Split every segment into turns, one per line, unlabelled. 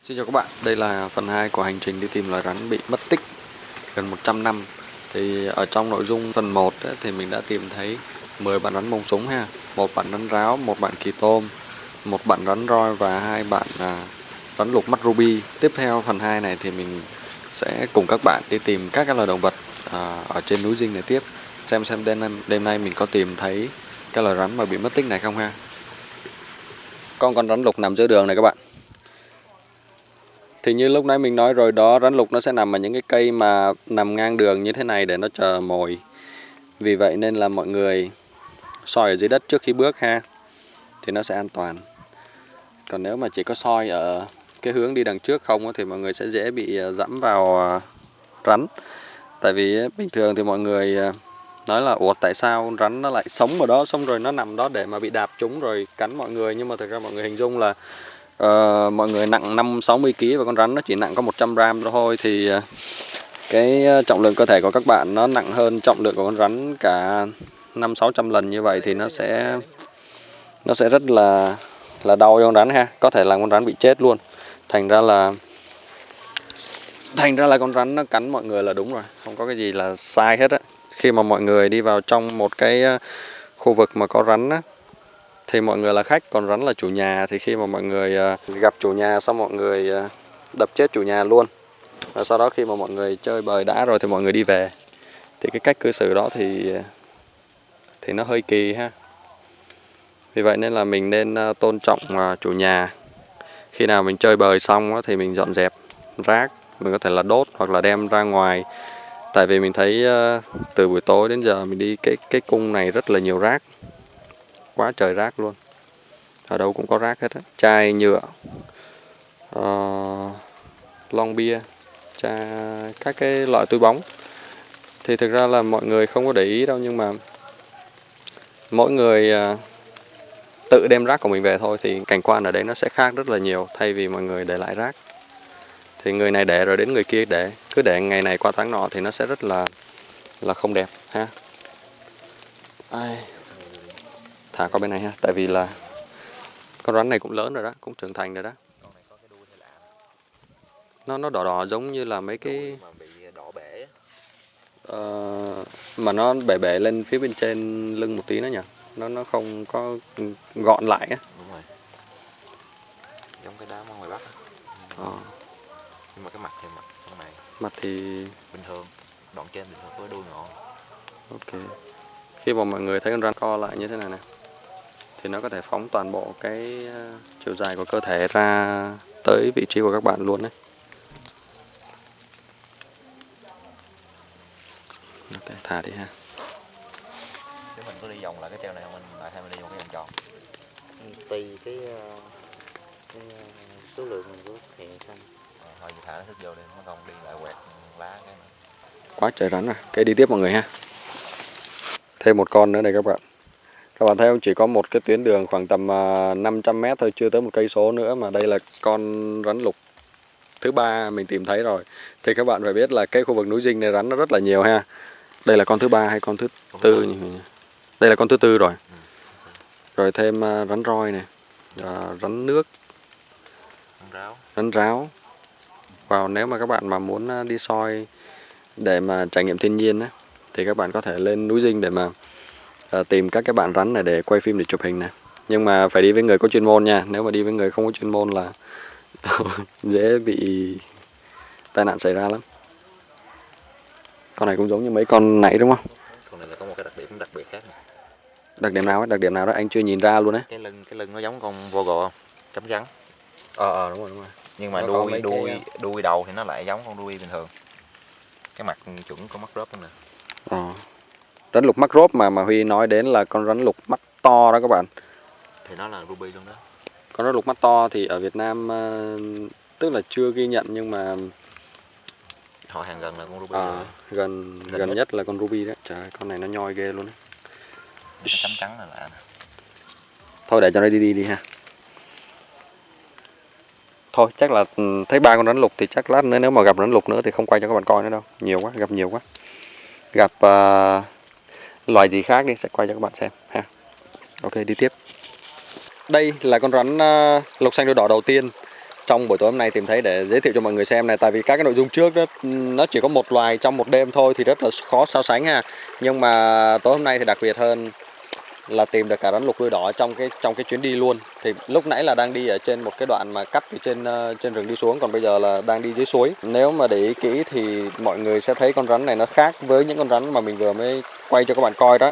Xin chào các bạn, đây là phần 2 của hành trình đi tìm loài rắn bị mất tích gần 100 năm. Thì ở trong nội dung phần 1 ấy, thì mình đã tìm thấy 10 bạn rắn mông súng ha, một bạn rắn ráo, một bạn kỳ tôm, một bạn rắn roi và hai bạn rắn lục mắt ruby. Tiếp theo phần 2 này thì mình sẽ cùng các bạn đi tìm các loài động vật ở trên núi Dinh này tiếp. Xem đêm nay mình có tìm thấy cái loài rắn mà bị mất tích này không ha. Con rắn lục nằm giữa đường này các bạn. Thì như lúc nãy mình nói rồi đó, rắn lục nó sẽ nằm ở những cái cây mà nằm ngang đường như thế này để nó chờ mồi. Vì vậy nên là mọi người soi ở dưới đất trước khi bước ha, thì nó sẽ an toàn. Còn nếu mà chỉ có soi ở cái hướng đi đằng trước không thì mọi người sẽ dễ bị dẫm vào rắn. Tại vì bình thường thì mọi người nói là ủa tại sao rắn nó lại sống ở đó, xong rồi nó nằm đó để mà bị đạp trúng rồi cắn mọi người. Nhưng mà thực ra mọi người hình dung là mọi người nặng 50-60 kg và con rắn nó chỉ nặng có 100 gram thôi, thì cái trọng lượng cơ thể của các bạn nó nặng hơn trọng lượng của con rắn cả 500-600 lần, như vậy thì nó sẽ rất là đau cho con rắn ha, có thể làm con rắn bị chết luôn. Thành ra là con rắn nó cắn mọi người là đúng rồi, không có cái gì là sai hết á. Khi mà mọi người đi vào trong một cái khu vực mà có rắn á, thì mọi người là khách, còn rắn là chủ nhà. Thì khi mà mọi người gặp chủ nhà xong mọi người đập chết chủ nhà luôn. Và sau đó khi mà mọi người chơi bời đã rồi thì mọi người đi về. Thì cái cách cư xử đó thì nó hơi kỳ ha. Vì vậy nên là mình nên tôn trọng chủ nhà. Khi nào mình chơi bời xong thì mình dọn dẹp rác, mình có thể là đốt hoặc là đem ra ngoài. Tại vì mình thấy từ buổi tối đến giờ mình đi cái cung này rất là nhiều rác, quá trời rác luôn, ở đâu cũng có rác hết á. Chai nhựa, lon bia, các cái loại túi bóng. Thì thực ra là mọi người không có để ý đâu, nhưng mà mỗi người tự đem rác của mình về thôi, thì cảnh quan ở đây nó sẽ khác rất là nhiều, thay vì mọi người để lại rác. Thì người này để rồi đến người kia để, cứ để ngày này qua tháng nọ thì nó sẽ rất là không đẹp ha. Thả qua bên này ha, tại vì là con rắn này cũng lớn rồi đó, cũng trưởng thành rồi đó. Nó đỏ đỏ giống như là mấy cái
mà bị đỏ bể
mà nó bể lên phía bên trên lưng một tí nữa nhỉ, nó không có gọn lại á.
đúng rồi, giống cái đám ở ngoài Bắc á. Nhưng mà cái mặt thì
Mặt thì
bình thường, đoạn trên bình thường với đuôi ngọn.
ok. Khi mà mọi người thấy con rắn co lại như thế này nè, thì nó có thể phóng toàn bộ cái chiều dài của cơ thể ra tới vị trí của các bạn luôn đấy. Ok, thả đi ha.
Nếu mình cứ đi vòng lại cái treo này không, mình lại hay mình đi một cái vòng tròn.
Tùy cái số lượng mình có thực hiện không.
Hồi thả nó thức vô đi, nó không đi lại quẹt lá cái nữa.
Quá trời rắn rồi. Cái đi tiếp mọi người ha. Thêm một con nữa này các bạn. Các bạn thấy không, chỉ có một cái tuyến đường khoảng tầm 500 mét thôi, chưa tới 1 cây số nữa mà đây là con rắn lục thứ 3 mình tìm thấy rồi. Thì các bạn phải biết là cái khu vực núi Dinh này rắn nó rất là nhiều ha. Đây là con thứ 3 hay con thứ 4 nhỉ? Đây là con thứ 4 rồi. Rồi thêm rắn roi này, rắn nước, rắn ráo. Wow, nếu mà các bạn mà muốn đi soi để mà trải nghiệm thiên nhiên á, thì các bạn có thể lên núi Dinh để mà tìm các cái bạn rắn này để quay phim, để chụp hình này. Nhưng mà phải đi với người có chuyên môn nha. Nếu mà đi với người không có chuyên môn là dễ bị tai nạn xảy ra lắm. Con này cũng giống như mấy con nãy đúng không?
Con này là có một cái đặc biệt khác này.
Đặc điểm nào ấy? Đặc điểm nào đó anh chưa nhìn ra luôn đấy.
Cái lưng nó giống con Vogel không? Chấm trắng.
Đúng rồi.
Nhưng mà đuôi đầu thì nó lại giống con đuôi bình thường. Cái mặt chuẩn con mắt rớp luôn nè.
Rắn lục mắt rốp mà Huy nói đến là con rắn lục mắt to đó các bạn.
Thì nó là ruby luôn đó.
Con rắn lục mắt to thì ở Việt Nam tức là chưa ghi nhận, nhưng mà
họ hàng gần là con ruby.
gần nhất là con ruby đó. Trời ơi, con này nó nhoi ghê luôn đấy.
Cái chấm trắng là lạ.
Thôi để cho nó đi ha. Thôi chắc là thấy 3 con rắn lục thì chắc lát nữa nếu mà gặp rắn lục nữa thì không quay cho các bạn coi nữa đâu. Gặp nhiều quá. Gặp loài gì khác đi sẽ quay cho các bạn xem ha. Ok, đi tiếp. Đây là con rắn lục xanh đuôi đỏ đầu tiên trong buổi tối hôm nay tìm thấy để giới thiệu cho mọi người xem này. Tại vì các cái nội dung trước đó nó chỉ có một loài trong một đêm thôi thì rất là khó so sánh ha. Nhưng mà tối hôm nay thì đặc biệt hơn là tìm được cả rắn lục đuôi đỏ trong cái chuyến đi luôn. Thì lúc nãy là đang đi ở trên một cái đoạn mà cắt từ trên rừng đi xuống, còn bây giờ là đang đi dưới suối. Nếu mà để ý kỹ thì mọi người sẽ thấy con rắn này nó khác với những con rắn mà mình vừa mới quay cho các bạn coi đó.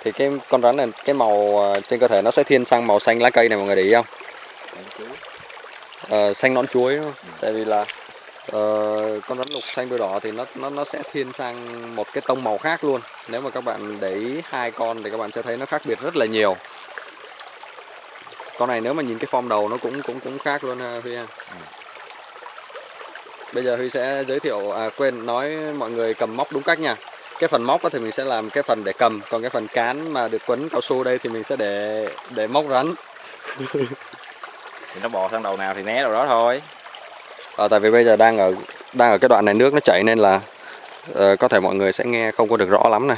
Thì cái con rắn này, cái màu trên cơ thể nó sẽ thiên sang màu xanh lá cây này, mọi người để ý không? Xanh nõn chuối đúng không? Tại vì là con rắn lục xanh đuôi đỏ thì nó sẽ thiên sang một cái tông màu khác luôn. Nếu mà các bạn để ý hai con thì các bạn sẽ thấy nó khác biệt rất là nhiều. Con này nếu mà nhìn cái form đầu nó cũng khác luôn ha Huy ha. Bây giờ Huy sẽ giới thiệu, quên nói mọi người cầm móc đúng cách nha. Cái phần móc thì mình sẽ làm cái phần để cầm, còn cái phần cán mà được quấn cao su đây thì mình sẽ để móc rắn.
Thì nó bò sang đầu nào thì né đầu đó thôi.
Tại vì bây giờ đang ở cái đoạn này nước nó chảy nên là có thể mọi người sẽ nghe không có được rõ lắm nè.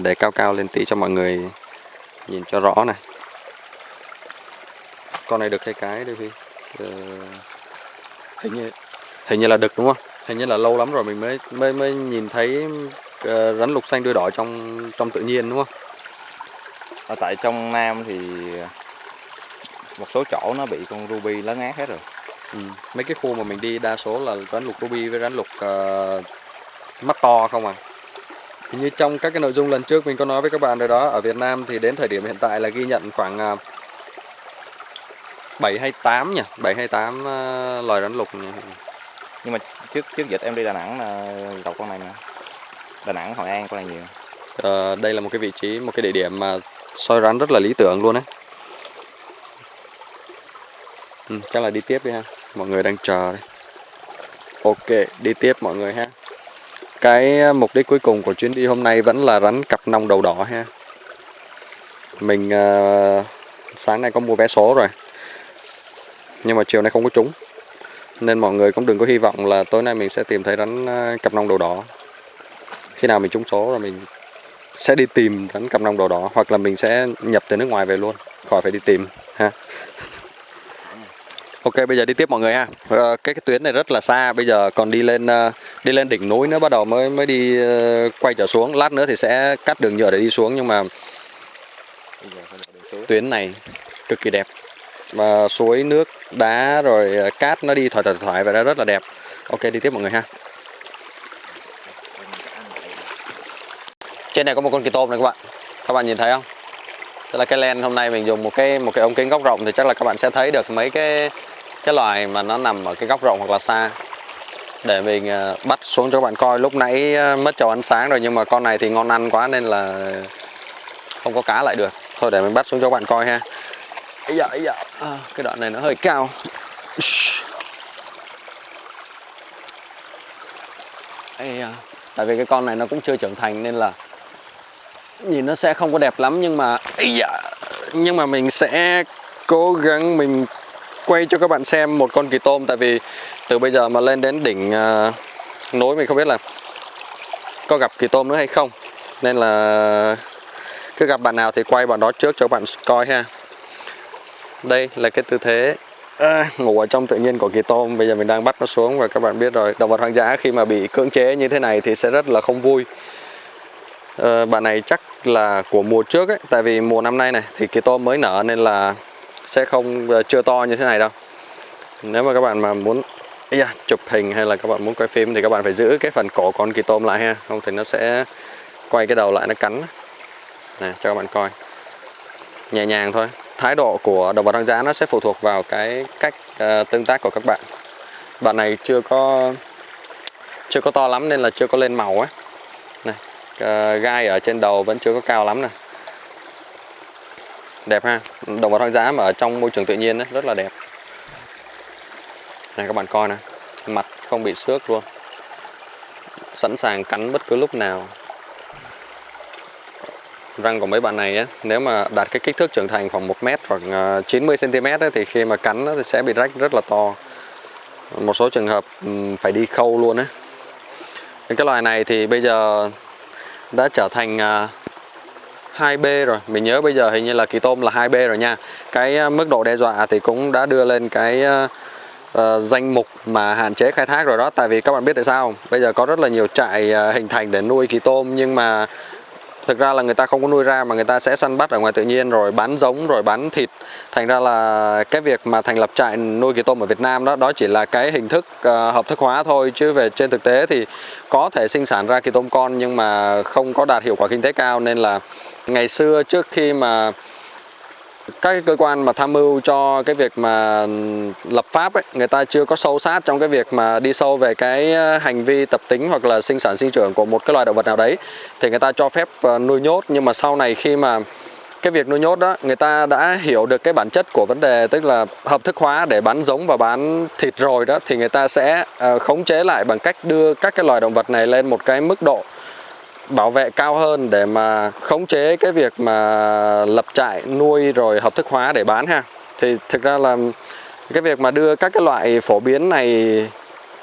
Để cao lên tí cho mọi người nhìn cho rõ này. Con này được cái đây Huy. Hình như là đực đúng không? Hình như là lâu lắm rồi mình mới nhìn thấy rắn lục xanh đuôi đỏ trong tự nhiên đúng không?
Ở tại trong Nam thì một số chỗ nó bị con ruby lấn át hết rồi.
Mấy cái khu mà mình đi đa số là rắn lục ruby với rắn lục mắt to không à. Thì như trong các cái nội dung lần trước mình có nói với các bạn rồi đó, ở Việt Nam thì đến thời điểm hiện tại là ghi nhận khoảng 7 hay 8 nhỉ, 7 hay 8 loài rắn lục nhỉ.
Nhưng mà trước dịch em đi Đà Nẵng là gặp con này nè. Đà Nẵng, Hội An con này nhiều.
Đây là một cái vị trí, một cái địa điểm mà soi rắn rất là lý tưởng luôn đấy. Chắc là đi tiếp đi ha, mọi người đang chờ đây. Ok, đi tiếp mọi người ha. Cái mục đích cuối cùng của chuyến đi hôm nay vẫn là rắn cặp nong đầu đỏ ha. Mình sáng nay có mua vé số rồi, nhưng mà chiều nay không có trúng, nên mọi người cũng đừng có hy vọng là tối nay mình sẽ tìm thấy rắn cặp nong đầu đỏ. Khi nào mình trúng số rồi mình sẽ đi tìm rắn cặp nong đầu đỏ, hoặc là mình sẽ nhập từ nước ngoài về luôn, khỏi phải đi tìm ha. Ok, bây giờ đi tiếp mọi người ha. Cái tuyến này rất là xa, bây giờ còn đi lên đỉnh núi nữa, bắt đầu mới đi quay trở xuống. Lát nữa thì sẽ cắt đường nhựa để đi xuống, nhưng mà tuyến này cực kỳ đẹp. Và suối nước, đá rồi cát nó đi thoải vậy đó, rất là đẹp. Ok, đi tiếp mọi người ha. Trên này có một con kỳ tôm này các bạn nhìn thấy không? Tức là cái lens hôm nay mình dùng một cái ống kính góc rộng thì chắc là các bạn sẽ thấy được mấy cái loài mà nó nằm ở cái góc rộng hoặc là xa, để mình bắt xuống cho các bạn coi. Lúc nãy mất trầu ăn sáng rồi, nhưng mà con này thì ngon ăn quá nên là không có cá lại được. Thôi để mình bắt xuống cho các bạn coi ha. Ấy dạ. Cái đoạn này nó hơi cao. Tại vì cái con này nó cũng chưa trưởng thành nên là nhìn nó sẽ không có đẹp lắm, nhưng mà mình sẽ cố gắng mình quay cho các bạn xem một con kỳ tôm. Tại vì từ bây giờ mà lên đến đỉnh núi mình không biết là có gặp kỳ tôm nữa hay không, nên là cứ gặp bạn nào thì quay bạn đó trước cho các bạn coi ha. Đây là cái tư thế ngủ ở trong tự nhiên của kỳ tôm. Bây giờ mình đang bắt nó xuống và các bạn biết rồi, động vật hoang dã khi mà bị cưỡng chế như thế này thì sẽ rất là không vui. Bạn này chắc là của mùa trước ấy, tại vì mùa năm nay này thì kỳ tôm mới nở nên là sẽ chưa to như thế này đâu. Nếu mà các bạn mà muốn chụp hình hay là các bạn muốn quay phim thì các bạn phải giữ cái phần cổ con kỳ tôm lại ha, không thì nó sẽ quay cái đầu lại nó cắn. Này cho các bạn coi, nhẹ nhàng thôi. Thái độ của động vật hoang dã nó sẽ phụ thuộc vào cái cách tương tác của các bạn. Bạn này chưa có to lắm nên là chưa có lên màu ấy. Này, gai ở trên đầu vẫn chưa có cao lắm nè. Đẹp ha. Động vật hoang dã mà ở trong môi trường tự nhiên ấy, rất là đẹp. Này các bạn coi nè, mặt không bị xước luôn, sẵn sàng cắn bất cứ lúc nào. Răng của mấy bạn này á, nếu mà đạt cái kích thước trưởng thành khoảng 1 mét hoặc 90 cm ấy, thì khi mà cắn thì sẽ bị rách rất là to. Một số trường hợp phải đi khâu luôn ấy. Cái loài này thì bây giờ đã trở thành 2B rồi. Mình nhớ bây giờ hình như là kỳ tôm là 2B rồi nha. Cái mức độ đe dọa thì cũng đã đưa lên cái danh mục mà hạn chế khai thác rồi đó. Tại vì các bạn biết tại sao không? Bây giờ có rất là nhiều trại hình thành để nuôi kỳ tôm, nhưng mà thực ra là người ta không có nuôi ra mà người ta sẽ săn bắt ở ngoài tự nhiên rồi bán giống rồi bán thịt. Thành ra là cái việc mà thành lập trại nuôi kỳ tôm ở Việt Nam đó chỉ là cái hình thức hợp thức hóa thôi, chứ về trên thực tế thì có thể sinh sản ra kỳ tôm con nhưng mà không có đạt hiệu quả kinh tế cao. Nên là ngày xưa trước khi mà các cái cơ quan mà tham mưu cho cái việc mà lập pháp ấy, người ta chưa có sâu sát trong cái việc mà đi sâu về cái hành vi tập tính hoặc là sinh sản sinh trưởng của một cái loài động vật nào đấy, thì người ta cho phép nuôi nhốt. Nhưng mà sau này khi mà cái việc nuôi nhốt đó, người ta đã hiểu được cái bản chất của vấn đề, tức là hợp thức hóa để bán giống và bán thịt rồi đó, thì người ta sẽ khống chế lại bằng cách đưa các cái loài động vật này lên một cái mức độ bảo vệ cao hơn để mà khống chế cái việc mà lập trại nuôi rồi hợp thức hóa để bán ha. Thì thực ra là cái việc mà đưa các cái loại phổ biến này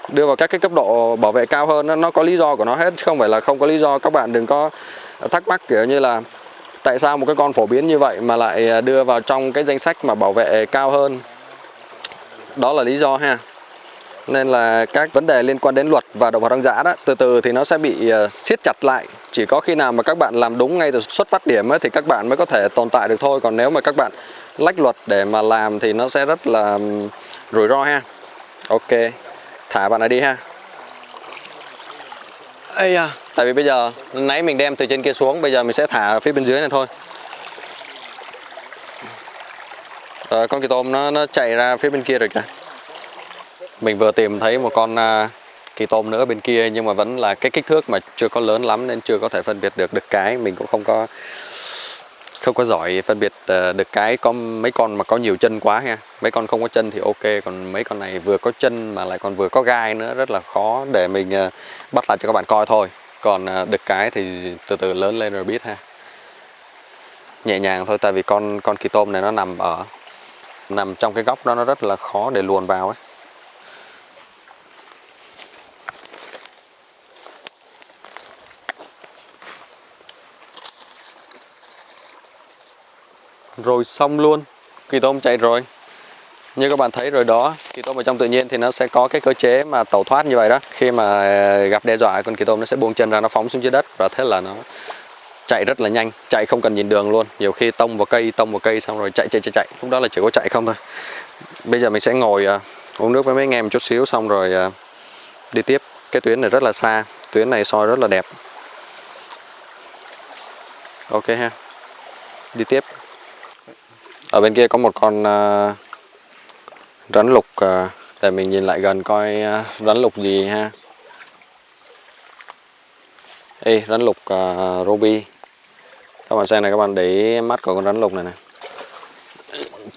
đưa vào các cái cấp độ bảo vệ cao hơn nó có lý do của nó hết, không phải là không có lý do. Các bạn đừng có thắc mắc kiểu như là tại sao một cái con phổ biến như vậy mà lại đưa vào trong cái danh sách mà bảo vệ cao hơn. Đó là lý do ha. Nên là các vấn đề liên quan đến luật và động vật hoang dã đó, từ từ thì nó sẽ bị siết chặt lại. Chỉ có khi nào mà các bạn làm đúng ngay từ xuất phát điểm ấy, thì các bạn mới có thể tồn tại được thôi. Còn nếu mà các bạn lách luật để mà làm thì nó sẽ rất là rủi ro ha. Ok, thả bạn này đi ha. Ây à, tại vì bây giờ nãy mình đem từ trên kia xuống, bây giờ mình sẽ thả phía bên dưới này thôi. Con kỳ tôm nó chạy ra phía bên kia rồi kìa. Mình vừa tìm thấy một con kỳ tôm nữa bên kia, nhưng mà vẫn là cái kích thước mà chưa có lớn lắm nên chưa có thể phân biệt được đực cái. Mình cũng không có giỏi phân biệt đực cái. Có mấy con mà có nhiều chân quá ha. Mấy con không có chân thì ok, còn mấy con này vừa có chân mà lại còn vừa có gai nữa, rất là khó để mình bắt lại cho các bạn coi thôi. Còn đực cái thì từ từ lớn lên rồi biết ha. Nhẹ nhàng thôi, tại vì con kỳ tôm này nó nằm trong cái góc đó, nó rất là khó để luồn vào ấy. Rồi xong luôn, kỳ tôm chạy rồi. Như các bạn thấy rồi đó, kỳ tôm ở trong tự nhiên thì nó sẽ có cái cơ chế mà tẩu thoát như vậy đó. Khi mà gặp đe dọa, con kỳ tôm nó sẽ buông chân ra, nó phóng xuống dưới đất, và thế là nó chạy rất là nhanh, chạy không cần nhìn đường luôn. Nhiều khi tông vào cây xong rồi chạy. Lúc đó là chỉ có chạy không thôi. Bây giờ mình sẽ ngồi uống nước với mấy anh em một chút xíu, xong rồi đi tiếp. Cái tuyến này rất là xa, tuyến này soi rất là đẹp. Ok ha, đi tiếp. Ở bên kia có một con rắn lục, để mình nhìn lại gần coi rắn lục gì ha. Ê, rắn lục ruby. Các bạn xem này, các bạn để ý mắt của con rắn lục này này.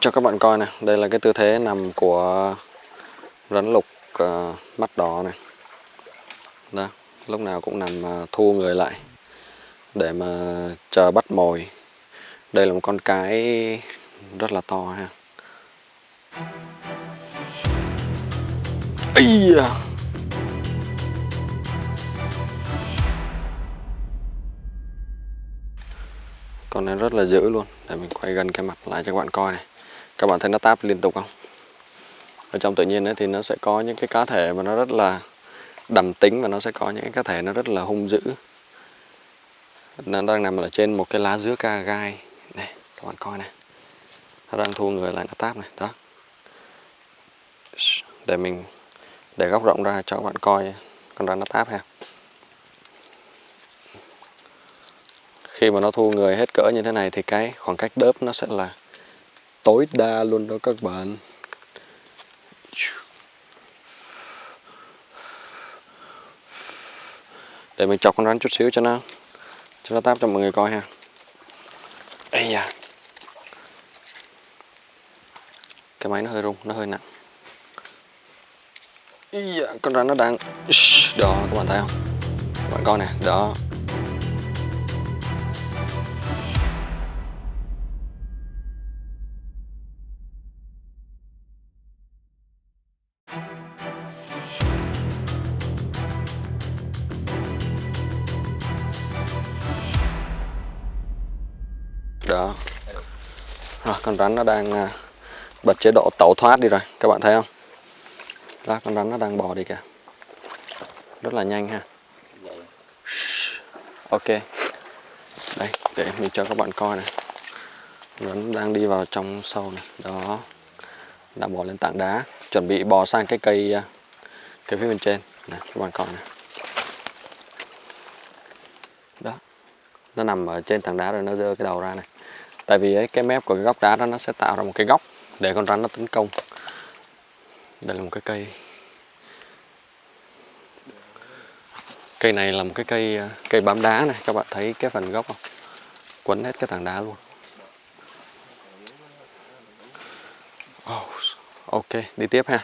Cho các bạn coi này, đây là cái tư thế nằm của rắn lục mắt đỏ này. Đó, lúc nào cũng nằm thu người lại để mà chờ bắt mồi. Đây là một con cái rất là to ha. Ây da. Con này rất là dữ luôn. Để mình quay gần cái mặt lại cho các bạn coi này. Các bạn thấy nó táp liên tục không? Ở trong tự nhiên ấy thì nó sẽ có những cái cá thể mà nó rất là đầm tính, và nó sẽ có những cái cá thể nó rất là hung dữ. Nó đang nằm ở trên một cái lá dứa ca gai. Này, các bạn coi này. Nó đang thu người lại, nó táp này, đó. Để mình để góc rộng ra cho các bạn coi con rắn nó táp ha. Khi mà nó thu người hết cỡ như thế này thì cái khoảng cách đớp nó sẽ là tối đa luôn đó các bạn. Để mình chọc con rắn chút xíu cho nó táp cho mọi người coi ha. Ây da. Cái máy nó hơi rung, nó hơi nặng. Ây da, con rắn nó đang... Đó, các bạn thấy không? Các bạn coi nè, đó. Đó. Con rắn nó đang bật chế độ tẩu thoát đi rồi, các bạn thấy không? Đó, con rắn nó đang bò đi kìa. Rất là nhanh ha.
Vậy.
Ok. Đây, để mình cho các bạn coi này. Rắn đang đi vào trong sâu này. Đó. Đang bò lên tảng đá, chuẩn bị bò sang cái cây phía bên trên. Này, các bạn coi này. Đó. Nó nằm ở trên tảng đá rồi, nó giơ cái đầu ra này. Tại vì ấy, cái mép của cái góc đá đó nó sẽ tạo ra một cái góc để con rắn nó tấn công. Đây là một cái cây. Cây này là một cái cây bám đá này, các bạn thấy cái phần gốc không? Quấn hết cái tảng đá luôn. Ok, đi tiếp ha.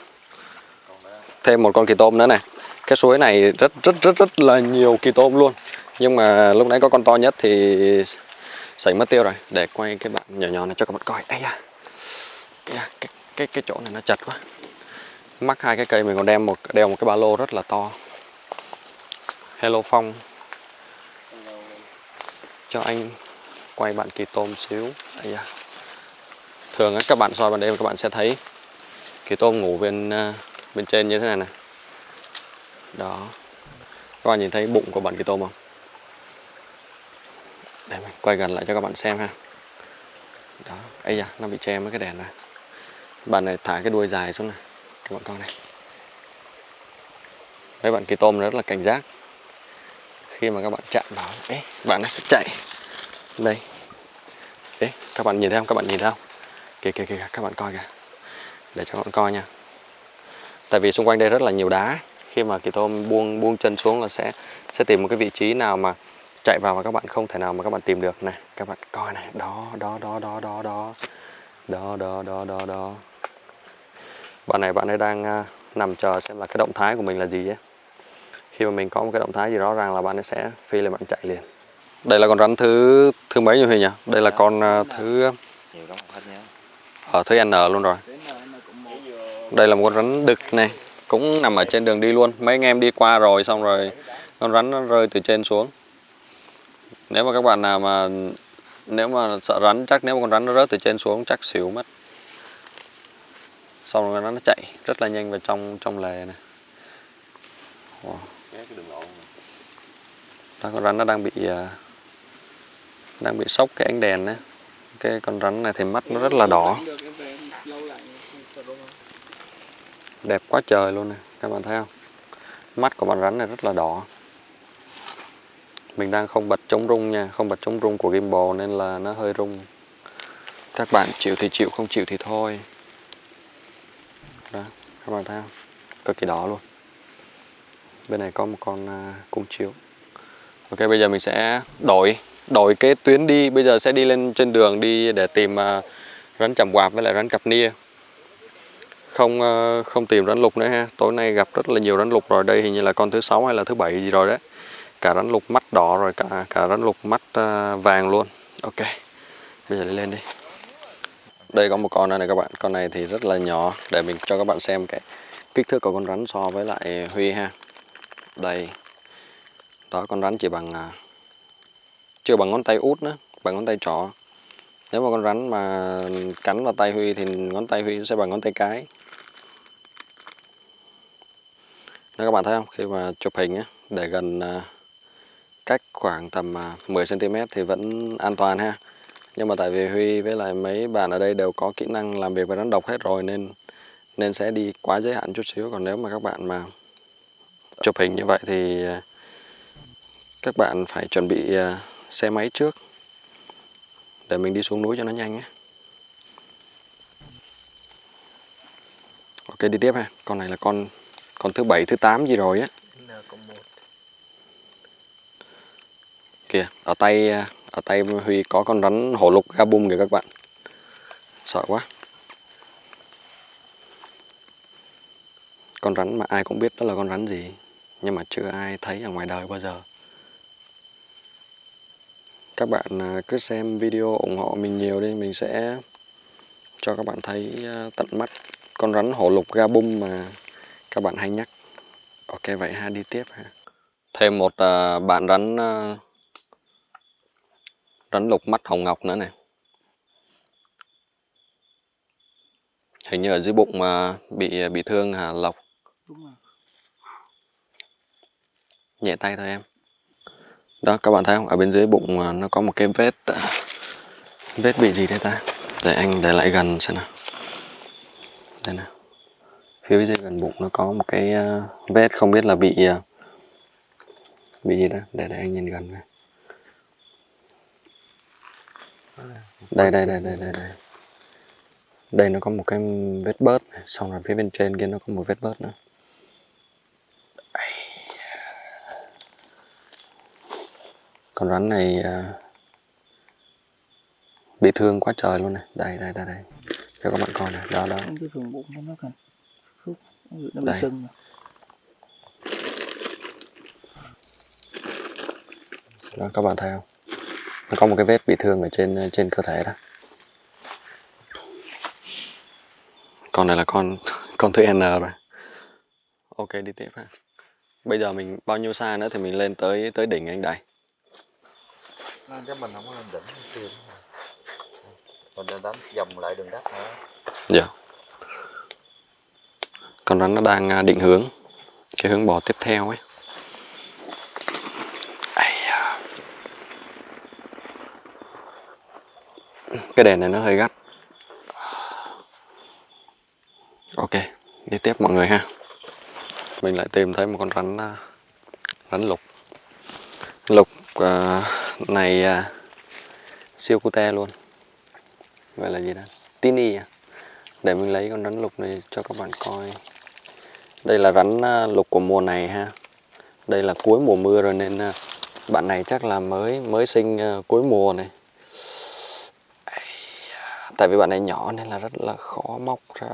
Thêm một con kỳ tôm nữa này. Cái suối này rất là nhiều kỳ tôm luôn. Nhưng mà lúc nãy có con to nhất thì sảy mất tiêu rồi. Để quay cái bạn nhỏ nhỏ này cho các bạn coi. Ây da. Cái chỗ này nó chật quá. Mắc hai cái cây mình còn đeo một cái ba lô rất là to. Hello Phong. Cho anh quay bạn kỳ tôm xíu. Ây da. Thường các bạn soi ban đêm các bạn sẽ thấy kỳ tôm ngủ bên trên như thế này này. Đó. Các bạn nhìn thấy bụng của bạn kỳ tôm không? Để mình quay gần lại cho các bạn xem ha. Đó. Ây da, nó bị che mấy cái đèn này. Bạn này thả cái đuôi dài xuống này. Các bạn coi này. Mấy bạn kỳ tôm rất là cảnh giác. Khi mà các bạn chạm vào, bạn nó sẽ chạy. Đây. Các bạn nhìn thấy không? Các bạn nhìn thấy không? Kìa, các bạn coi kìa. Để cho các bạn coi nha. Tại vì xung quanh đây rất là nhiều đá. Khi mà kỳ tôm buông chân xuống là sẽ tìm một cái vị trí nào mà chạy vào và các bạn không thể nào mà các bạn tìm được này. Các bạn coi này. Đó. Bạn ấy đang nằm chờ xem là cái động thái của mình là gì ấy. Khi mà mình có một cái động thái gì rõ ràng là bạn ấy sẽ phi lên, bạn chạy liền. Đây là con rắn thứ mấy nhỉ Huy nhỉ? Đây là con thứ thứ N luôn rồi. Đây là một con rắn đực này, cũng nằm ở trên đường đi luôn. Mấy anh em đi qua rồi xong rồi con rắn nó rơi từ trên xuống. Nếu mà các bạn nào mà sợ rắn, chắc nếu mà con rắn nó rớt từ trên xuống chắc xỉu mất. Xong rồi nó chạy rất là nhanh vào trong lề này. Wow. Đó, con rắn nó đang bị sốc cái ánh đèn đấy. Cái con rắn này thì mắt nó rất là đỏ. Đẹp quá trời luôn này, các bạn thấy không? Mắt của con rắn này rất là đỏ. Mình đang không bật chống rung nha, không bật chống rung của gimbal nên là nó hơi rung. Các bạn chịu thì chịu, không chịu thì thôi. Đó, các bạn thấy không? Cực kỳ đỏ luôn. Bên này có một con cung chiếu. Ok, bây giờ mình sẽ đổi cái tuyến đi. Bây giờ sẽ đi lên trên đường đi để tìm rắn chằm quạp với lại rắn cặp nia. Không tìm rắn lục nữa ha. Tối nay gặp rất là nhiều rắn lục rồi. Đây hình như là con thứ 6 hay là thứ 7 gì rồi đấy. Cả rắn lục mắt đỏ rồi, cả rắn lục mắt vàng luôn. Ok, bây giờ lên đi. Đây có một con này các bạn. Con này thì rất là nhỏ. Để mình cho các bạn xem cái kích thước của con rắn so với lại Huy ha. Đây. Đó, con rắn chưa bằng ngón tay út nữa, bằng ngón tay trỏ. Nếu mà con rắn mà cắn vào tay Huy thì ngón tay Huy sẽ bằng ngón tay cái. Nếu các bạn thấy không, khi mà chụp hình á, để gần cách khoảng tầm 10 cm thì vẫn an toàn ha. Nhưng mà tại vì Huy với lại mấy bạn ở đây đều có kỹ năng làm việc với rắn độc hết rồi nên sẽ đi quá giới hạn chút xíu. Còn nếu mà các bạn mà chụp hình như vậy thì các bạn phải chuẩn bị xe máy trước để mình đi xuống núi cho nó nhanh nhé. Ok, đi tiếp ha. Con này là con thứ 7, thứ 8 gì rồi á. Kìa, ở tay Huy có con rắn hổ lục gabum kìa các bạn. Sợ quá. Con rắn mà ai cũng biết đó là con rắn gì, nhưng mà chưa ai thấy ở ngoài đời bao giờ. Các bạn cứ xem video ủng hộ mình nhiều đi, mình sẽ cho các bạn thấy tận mắt con rắn hổ lục gabum mà các bạn hay nhắc. Ok, vậy ha, đi tiếp ha. Thêm một bạn rắn lục mắt hồng ngọc nữa này. Hình như ở dưới bụng mà bị thương hả Lộc? nhẹ tay thôi em. Đó các bạn thấy không, ở bên dưới bụng nó có một cái vết vết bị gì đây ta, để anh để lại gần xem nào. Đây nào, phía dưới gần bụng nó có một cái vết, không biết là bị gì đó, để anh nhìn gần này. Đây nó có một cái vết bớt này. Xong rồi phía bên trên kia nó có một vết bớt nữa. Con rắn này bị thương quá trời luôn này. Đây cho các bạn coi này. Đó
cái phần bụng nó cần khúc, nó bị
đây.
sưng.
Đó các bạn thấy không, nó có một cái vết bị thương ở trên cơ thể đó. Con này là con thứ N rồi. Ok, đi tiếp ha. Bây giờ mình bao nhiêu xa nữa thì mình lên tới đỉnh anh Đại?
Cái mình không có lên đỉnh kia. Mình đang đánh vòng lại đường đất nữa.
Dạ. Con rắn nó đang định hướng cái hướng bò tiếp theo ấy. Cái đèn này nó hơi gắt. Ok, đi tiếp mọi người ha. Mình lại tìm thấy một con rắn lục. Lục này siêu cute luôn. Vậy là gì đó? Tini à? Để mình lấy con rắn lục này cho các bạn coi. Đây là rắn lục của mùa này ha. Đây là cuối mùa mưa rồi nên bạn này chắc là mới sinh cuối mùa này. Tại vì bạn này nhỏ nên là rất là khó móc ra.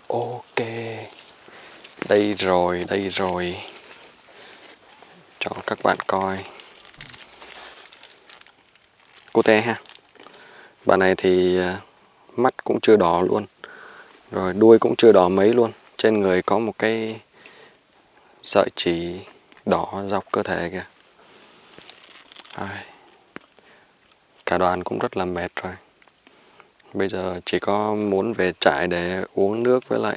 Ok, đây rồi, cho các bạn coi. Cute ha. Bạn này thì mắt cũng chưa đỏ luôn, rồi đuôi cũng chưa đỏ mấy luôn. Trên người có một cái sợi chỉ đỏ dọc cơ thể kìa. Cả đoàn cũng rất là mệt rồi. Bây giờ chỉ có muốn về trại để uống nước với lại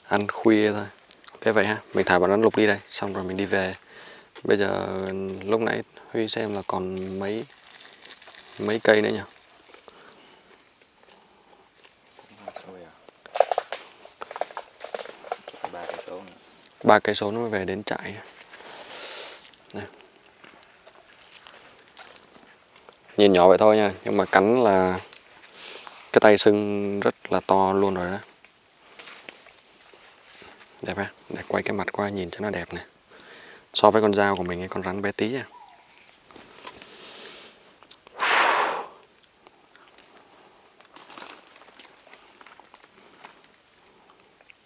ăn khuya thôi. Thế vậy ha, mình thả bạn rắn lục đi đây, xong rồi mình đi về. Bây giờ lúc nãy Huy xem là còn mấy cây nữa nhỉ? 3 cây số nó mới về đến trại. Này. Nhìn nhỏ vậy thôi nha, nhưng mà cắn là cái tay sưng rất là to luôn rồi đó. Đẹp ha, để quay cái mặt qua nhìn cho nó đẹp này. So với con dao của mình, cái con rắn bé tí à.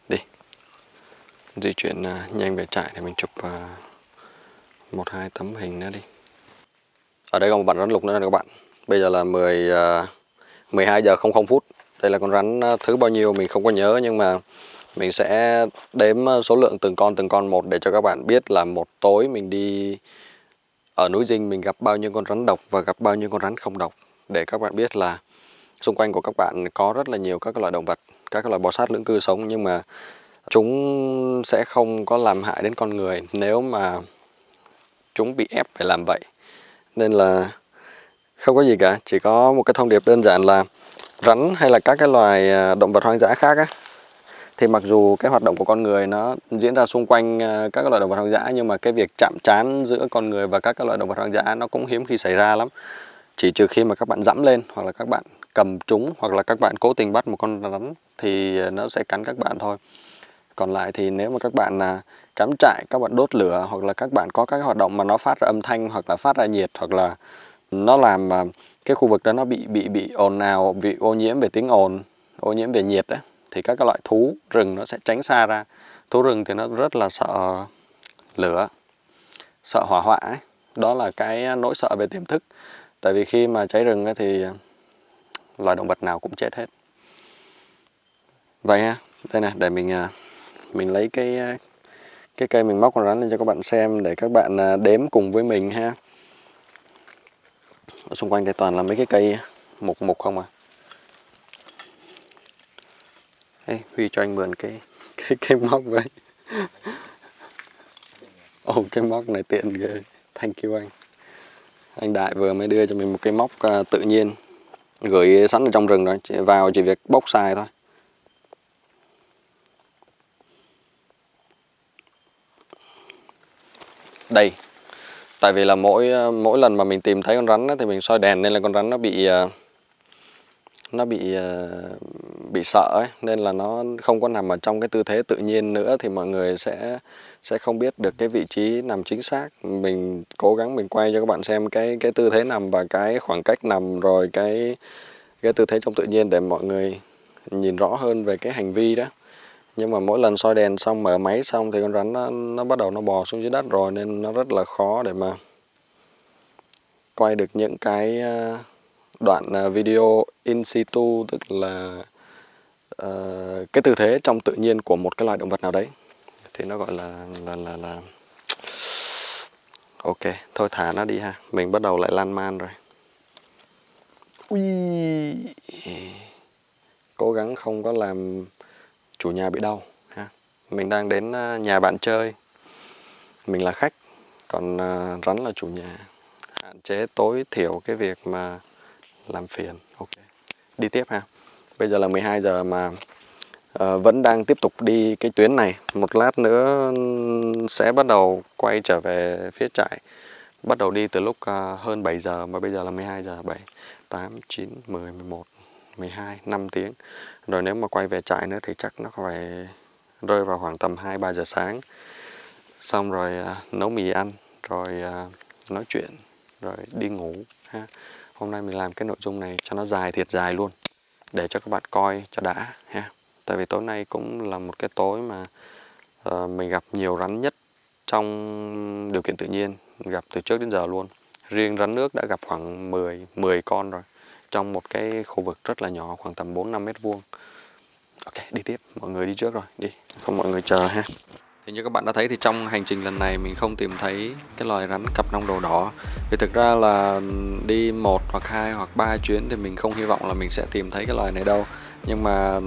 Đi, di chuyển nhanh về trại để mình chụp 1-2 tấm hình nữa đi. Ở đây có một bạn rắn lục nữa nè các bạn. Bây giờ là 12 giờ 00 phút. Đây là con rắn thứ bao nhiêu mình không có nhớ, nhưng mà mình sẽ đếm số lượng từng con một để cho các bạn biết là một tối mình đi ở núi Dinh mình gặp bao nhiêu con rắn độc và gặp bao nhiêu con rắn không độc, để các bạn biết là xung quanh của các bạn có rất là nhiều các loại động vật, các loại bò sát lưỡng cư sống, nhưng mà chúng sẽ không có làm hại đến con người nếu mà chúng bị ép phải làm vậy. Nên là không có gì cả, chỉ có một cái thông điệp đơn giản là rắn hay là các cái loài động vật hoang dã khác á, thì mặc dù cái hoạt động của con người nó diễn ra xung quanh các cái loài động vật hoang dã, nhưng mà cái việc chạm trán giữa con người và các cái loài động vật hoang dã nó cũng hiếm khi xảy ra lắm. Chỉ trừ khi mà các bạn dẫm lên, hoặc là các bạn cầm chúng, hoặc là các bạn cố tình bắt một con rắn thì nó sẽ cắn các bạn thôi. Còn lại thì nếu mà các bạn cắm trại, các bạn đốt lửa, hoặc là các bạn có các hoạt động mà nó phát ra âm thanh, hoặc là phát ra nhiệt, hoặc là nó làm cái khu vực đó nó bị ồn ào, bị ô nhiễm về tiếng ồn, ô nhiễm về nhiệt đó, thì các cái loại thú rừng nó sẽ tránh xa ra. Thú rừng thì nó rất là sợ lửa, sợ hỏa hoạn ấy. Đó là cái nỗi sợ về tiềm thức. Tại vì khi mà cháy rừng ấy thì loài động vật nào cũng chết hết. Vậy ha, đây nè, để mình lấy cái cây mình móc con rắn lên cho các bạn xem, để các bạn đếm cùng với mình ha. Ở xung quanh đây toàn là mấy cái cây mục không à. Hey, Huy cho anh mượn cái móc với. Ồ, cái móc này tiện ghê. Thank you anh. Anh Đại vừa mới đưa cho mình một cái móc tự nhiên, gửi sẵn ở trong rừng rồi, chỉ việc bốc xài thôi. Đây, tại vì là mỗi lần mà mình tìm thấy con rắn á, thì mình soi đèn nên là con rắn nó bị sợ ấy, nên là nó không có nằm ở trong cái tư thế tự nhiên nữa, thì mọi người sẽ không biết được cái vị trí nằm chính xác. Mình cố gắng mình quay cho các bạn xem cái tư thế nằm và cái khoảng cách nằm, rồi cái tư thế trong tự nhiên để mọi người nhìn rõ hơn về cái hành vi đó. Nhưng mà mỗi lần soi đèn xong, mở máy xong thì con rắn nó bắt đầu nó bò xuống dưới đất rồi, nên nó rất là khó để mà quay được những cái đoạn video in situ, tức là cái tư thế trong tự nhiên của một cái loài động vật nào đấy, thì nó gọi là ok, thôi thả nó đi ha, mình bắt đầu lại lan man rồi. Ui, cố gắng không có làm chủ nhà bị đau ha. Mình đang đến nhà bạn chơi, mình là khách, còn rắn là chủ nhà, hạn chế tối thiểu cái việc mà làm phiền. Ok, đi tiếp ha. Bây giờ là 12 giờ mà vẫn đang tiếp tục đi cái tuyến này. Một lát nữa sẽ bắt đầu quay trở về phía trại. Bắt đầu đi từ lúc hơn 7 giờ, mà bây giờ là 12 giờ, 7, 8, 9, 10, 11, 12, 5 tiếng. Rồi nếu mà quay về trại nữa thì chắc nó phải rơi vào khoảng tầm 2-3 giờ sáng. Xong rồi nấu mì ăn, rồi nói chuyện, rồi đi ngủ ha. Hôm nay mình làm cái nội dung này cho nó dài, thiệt dài luôn, để cho các bạn coi cho đã ha. Tại vì tối nay cũng là một cái tối mà mình gặp nhiều rắn nhất trong điều kiện tự nhiên, gặp từ trước đến giờ luôn. Riêng rắn nước đã gặp khoảng 10 con rồi, trong một cái khu vực rất là nhỏ, khoảng tầm 4-5 mét vuông. Ok, đi tiếp, mọi người đi trước rồi, đi, không mọi người chờ ha. Thì như các bạn đã thấy thì trong hành trình lần này mình không tìm thấy cái loài rắn cặp nong đầu đỏ. Vì thực ra là đi 1 hoặc 2 hoặc 3 chuyến thì mình không hy vọng là mình sẽ tìm thấy cái loài này đâu. Nhưng mà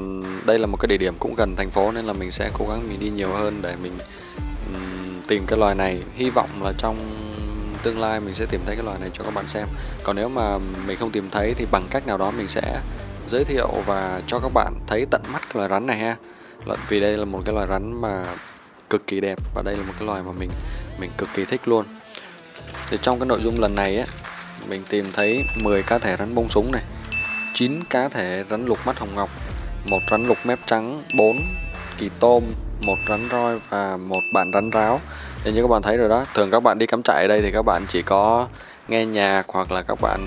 đây là một cái địa điểm cũng gần thành phố, nên là mình sẽ cố gắng mình đi nhiều hơn để mình tìm cái loài này. Hy vọng là trong tương lai mình sẽ tìm thấy cái loài này cho các bạn xem. Còn nếu mà mình không tìm thấy thì bằng cách nào đó mình sẽ giới thiệu và cho các bạn thấy tận mắt cái loài rắn này ha. Vì đây là một cái loài rắn mà cực kỳ đẹp, và đây là một cái loài mà mình cực kỳ thích luôn. Thì trong cái nội dung lần này á, mình tìm thấy 10 cá thể rắn bông súng này, 9 cá thể rắn lục mắt hồng ngọc, 1 rắn lục mép trắng, 4 kỳ tôm, 1 rắn roi và 1 bạn rắn ráo. Thì như các bạn thấy rồi đó, thường các bạn đi cắm trại ở đây thì các bạn chỉ có nghe nhạc, hoặc là các bạn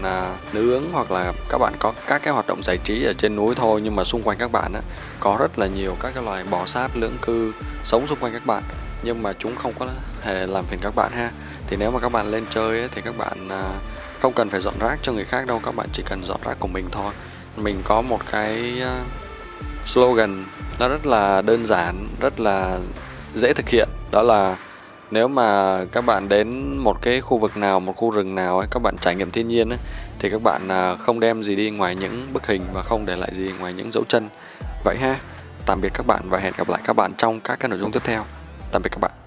nướng, hoặc là các bạn có các cái hoạt động giải trí ở trên núi thôi. Nhưng mà xung quanh các bạn á, có rất là nhiều các cái loài bò sát, lưỡng cư sống xung quanh các bạn, nhưng mà chúng không có hề làm phiền các bạn ha. Thì nếu mà các bạn lên chơi ấy, thì các bạn không cần phải dọn rác cho người khác đâu, các bạn chỉ cần dọn rác của mình thôi. Mình có một cái slogan nó rất là đơn giản, rất là dễ thực hiện, đó là nếu mà các bạn đến một cái khu vực nào, một khu rừng nào ấy, các bạn trải nghiệm thiên nhiên ấy, thì các bạn không đem gì đi ngoài những bức hình và không để lại gì ngoài những dấu chân. Vậy ha, tạm biệt các bạn và hẹn gặp lại các bạn trong các cái nội dung tiếp theo. Tạm biệt các bạn.